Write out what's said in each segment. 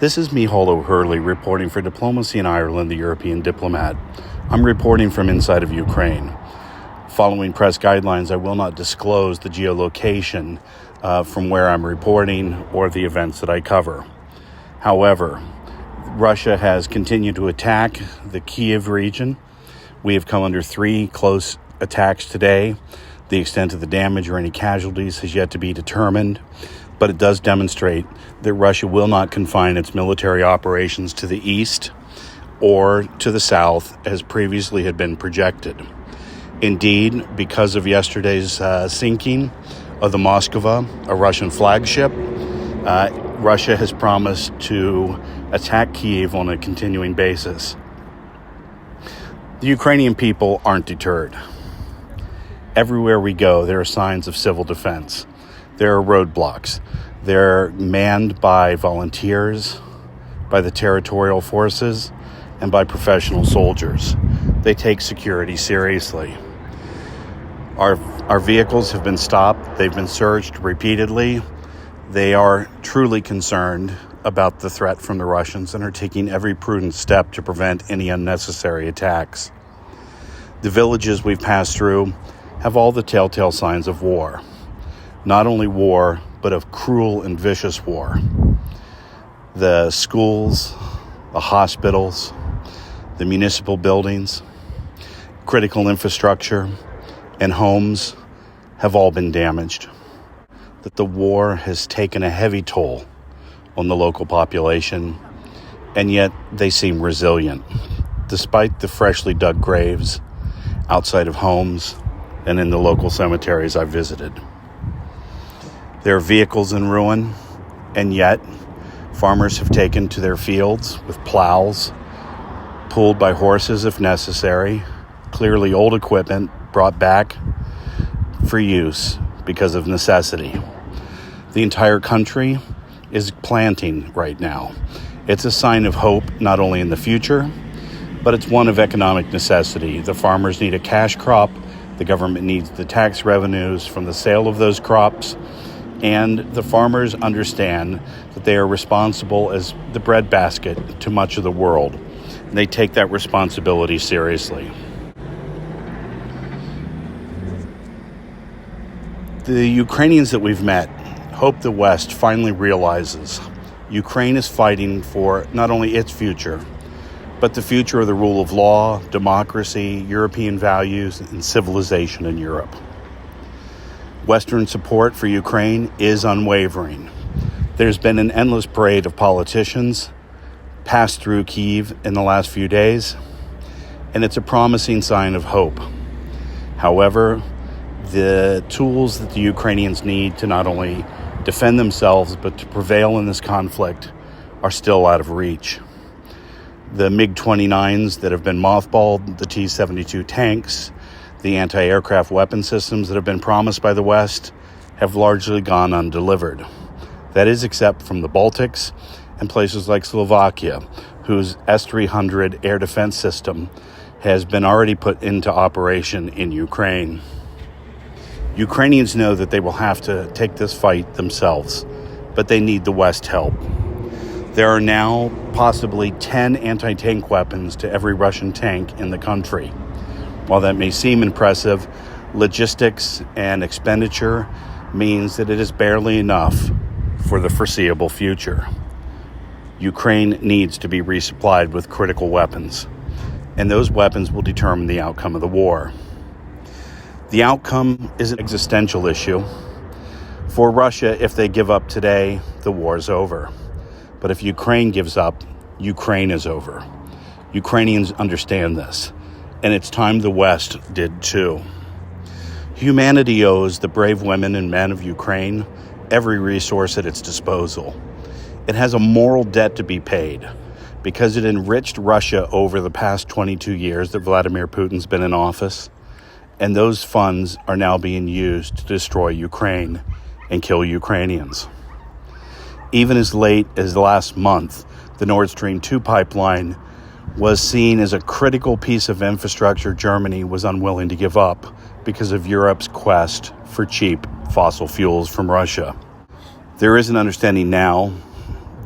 This is Miceál O'Hurley reporting for Diplomacy in Ireland, the European diplomat. I'm reporting from inside of Ukraine. Following press guidelines, I will not disclose the geolocation from where I'm reporting or the events that I cover. However, Russia has continued to attack the Kyiv region. We have come under 3 close attacks today. The extent of the damage or any casualties has yet to be determined, but it does demonstrate that Russia will not confine its military operations to the east or to the south as previously had been projected. Indeed, because of yesterday's sinking of the Moskva, a Russian flagship, Russia has promised to attack Kyiv on a continuing basis. The Ukrainian people aren't deterred. Everywhere we go, there are signs of civil defense. There are roadblocks. They're manned by volunteers, by the territorial forces, and by professional soldiers. They take security seriously. Our vehicles have been stopped. They've been searched repeatedly. They are truly concerned about the threat from the Russians and are taking every prudent step to prevent any unnecessary attacks. The villages we've passed through have all the telltale signs of war. Not only war, but of cruel and vicious war. The schools, the hospitals, the municipal buildings, critical infrastructure, and homes have all been damaged. That the war has taken a heavy toll on the local population, and yet they seem resilient, despite the freshly dug graves outside of homes and in the local cemeteries I've visited. There are vehicles in ruin, and yet farmers have taken to their fields with plows, pulled by horses if necessary, clearly old equipment brought back for use because of necessity. The entire country is planting right now. It's a sign of hope, not only in the future, but it's one of economic necessity. The farmers need a cash crop. The government needs the tax revenues from the sale of those crops. And the farmers understand that they are responsible as the breadbasket to much of the world. And they take that responsibility seriously. The Ukrainians that we've met hope the West finally realizes Ukraine is fighting for not only its future, but the future of the rule of law, democracy, European values, and civilization in Europe. Western support for Ukraine is unwavering. There's been an endless parade of politicians pass through Kyiv in the last few days, and it's a promising sign of hope. However, the tools that the Ukrainians need to not only defend themselves but to prevail in this conflict are still out of reach. The MiG-29s that have been mothballed, the T-72 tanks, the anti-aircraft weapon systems that have been promised by the West have largely gone undelivered. That is, except from the Baltics and places like Slovakia, whose S-300 air defense system has been already put into operation in Ukraine. Ukrainians know that they will have to take this fight themselves, but they need the West help. There are now possibly 10 anti-tank weapons to every Russian tank in the country. While that may seem impressive, logistics and expenditure means that it is barely enough for the foreseeable future. Ukraine needs to be resupplied with critical weapons, and those weapons will determine the outcome of the war. The outcome is an existential issue. For Russia, if they give up today, the war is over. But if Ukraine gives up, Ukraine is over. Ukrainians understand this, and it's time the West did too. Humanity owes the brave women and men of Ukraine every resource at its disposal. It has a moral debt to be paid because it enriched Russia over the past 22 years that Vladimir Putin's been in office, and those funds are now being used to destroy Ukraine and kill Ukrainians. Even as late as last month, the Nord Stream 2 pipeline was seen as a critical piece of infrastructure Germany was unwilling to give up because of Europe's quest for cheap fossil fuels from Russia. There is an understanding now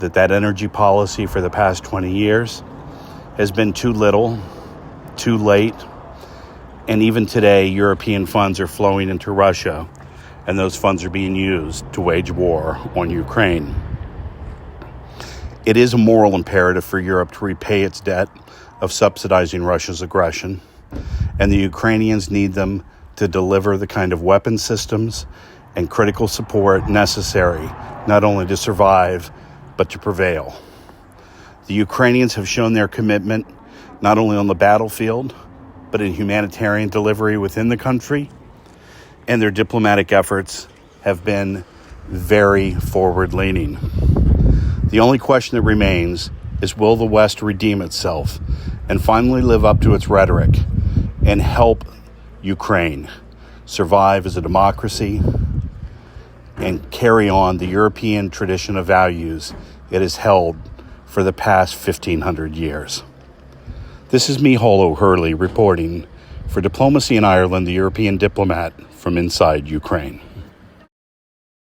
that energy policy for the past 20 years has been too little, too late, and even today, European funds are flowing into Russia, and those funds are being used to wage war on Ukraine. It is a moral imperative for Europe to repay its debt of subsidizing Russia's aggression, and the Ukrainians need them to deliver the kind of weapon systems and critical support necessary not only to survive, but to prevail. The Ukrainians have shown their commitment not only on the battlefield, but in humanitarian delivery within the country, and their diplomatic efforts have been very forward-leaning. The only question that remains is, will the West redeem itself and finally live up to its rhetoric and help Ukraine survive as a democracy and carry on the European tradition of values it has held for the past 1,500 years. This is Miceál O'Hurley reporting for Diplomacy in Ireland, the European diplomat from inside Ukraine.